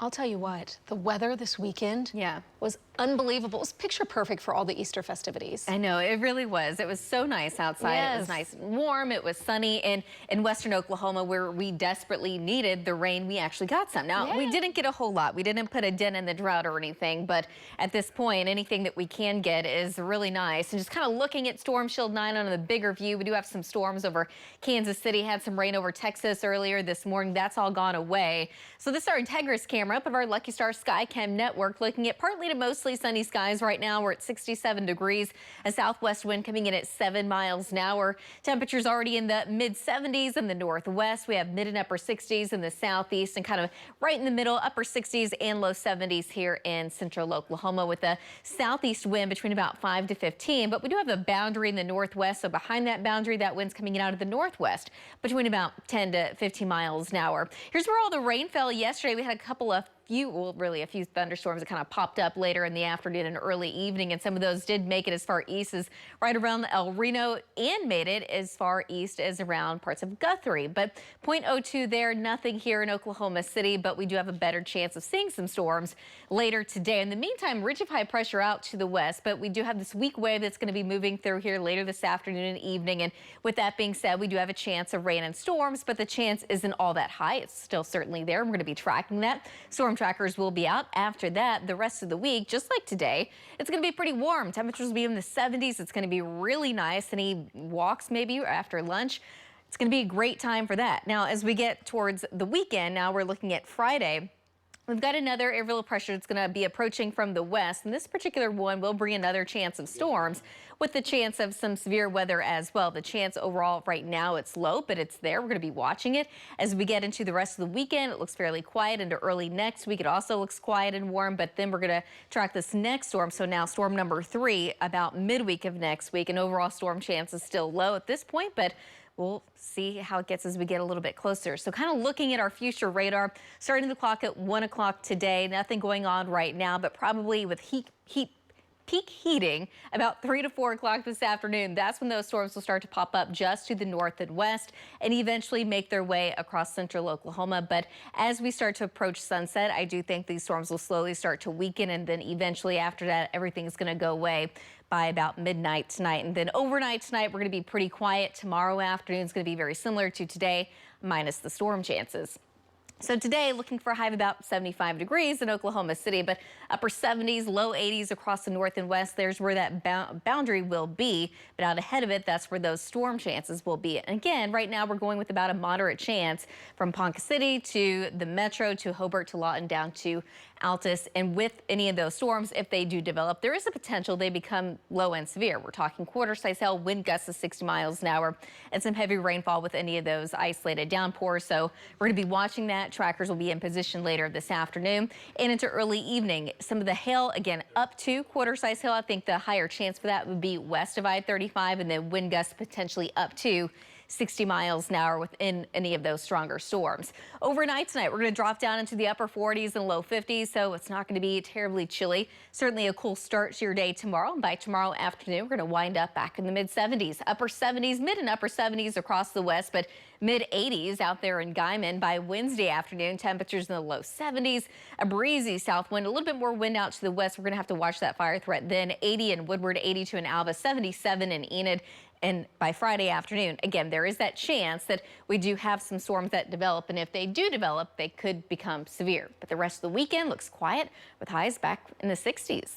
I'll tell you what, the weather this weekend Yeah. was unbelievable. It was picture perfect for all the Easter festivities. I know, it really was. It was so nice outside. It was Yes. nice and warm. It was sunny. And in western Oklahoma, where we desperately needed the rain, we actually got some. Now, we didn't get a whole lot. We didn't put a dent in the drought or anything. But at this point, anything that we can get is really nice. And just kind of looking at Storm Shield 9 on the bigger view, we do have some storms over Kansas City. Had some rain over Texas earlier this morning. That's all gone away. So this is our Integris camera up of our Lucky Star SkyCam network, looking at partly to mostly sunny skies right now. We're at 67 degrees, a southwest wind coming in at 7 miles an hour. Temperatures already in the mid 70s in the northwest. We have mid and upper 60s in the southeast, and kind of right in the middle, upper 60s and low 70s here in central Oklahoma, with a southeast wind between about 5 to 15. But we do have a boundary in the northwest, so behind that boundary, that wind's coming in out of the northwest between about 10 to 15 miles an hour. Here's where all the rain fell yesterday. We had a couple of a few thunderstorms that kind of popped up later in the afternoon and early evening, and some of those did make it as far east as right around El Reno and made it as far east as around parts of Guthrie. But .02 there, nothing here in Oklahoma City, but we do have a better chance of seeing some storms later today. In the meantime, ridge of high pressure out to the west, but we do have this weak wave that's going to be moving through here later this afternoon and evening. And with that being said, we do have a chance of rain and storms, but the chance isn't all that high. It's still certainly there. We're going to be tracking that. Storm trackers will be out after that the rest of the week. Just like today, it's going to be pretty warm. Temperatures will be in the 70s. It's going to be really nice. Any walks maybe after lunch, it's going to be a great time for that. Now, as we get towards the weekend, now we're looking at Friday. We've got another aerial pressure that's going to be approaching from the west, and this particular one will bring another chance of storms with the chance of some severe weather as well. The chance overall right now, it's low, but it's there. We're going to be watching it as we get into the rest of the weekend. It looks fairly quiet into early next week. It also looks quiet and warm, but then we're going to track this next storm. So now storm number 3 about midweek of next week, and overall storm chance is still low at this point, but we'll see how it gets as we get a little bit closer. So kind of looking at our future radar, starting the clock at 1 o'clock today. Nothing going on right now, but probably with peak heating about 3 to 4 o'clock this afternoon. That's when those storms will start to pop up just to the north and west and eventually make their way across central Oklahoma. But as we start to approach sunset, I do think these storms will slowly start to weaken, and then eventually after that, everything's going to go away by about midnight tonight. And then overnight tonight, we're going to be pretty quiet. Tomorrow afternoon is going to be very similar to today, minus the storm chances. So today, looking for a high of about 75 degrees in Oklahoma City, but upper 70s, low 80s across the north and west. There's where that boundary will be, but out ahead of it, that's where those storm chances will be. And again, right now we're going with about a moderate chance from Ponca City to the Metro to Hobart to Lawton down to Altus. And with any of those storms, if they do develop, there is a potential they become low and severe. We're talking quarter-size hail, wind gusts of 60 miles an hour, and some heavy rainfall with any of those isolated downpours. So we're going to be watching that. Trackers will be in position later this afternoon and into early evening. Some of the hail, again, up to quarter-size hail. I think the higher chance for that would be west of I-35, and then wind gusts potentially up to 60 miles an hour within any of those stronger storms. Overnight tonight, we're going to drop down into the upper 40s and low 50s, so it's not going to be terribly chilly. Certainly a cool start to your day tomorrow. By tomorrow afternoon, we're going to wind up back in the mid 70s, upper 70s, mid and upper 70s across the west, but mid 80s out there in Guyman. By Wednesday afternoon, temperatures in the low 70s, a breezy south wind, a little bit more wind out to the west. We're going to have to watch that fire threat. Then 80 in Woodward, 82 in Alva, 77 in Enid. And by Friday afternoon, again, there is that chance that we do have some storms that develop. And if they do develop, they could become severe. But the rest of the weekend looks quiet with highs back in the 60s.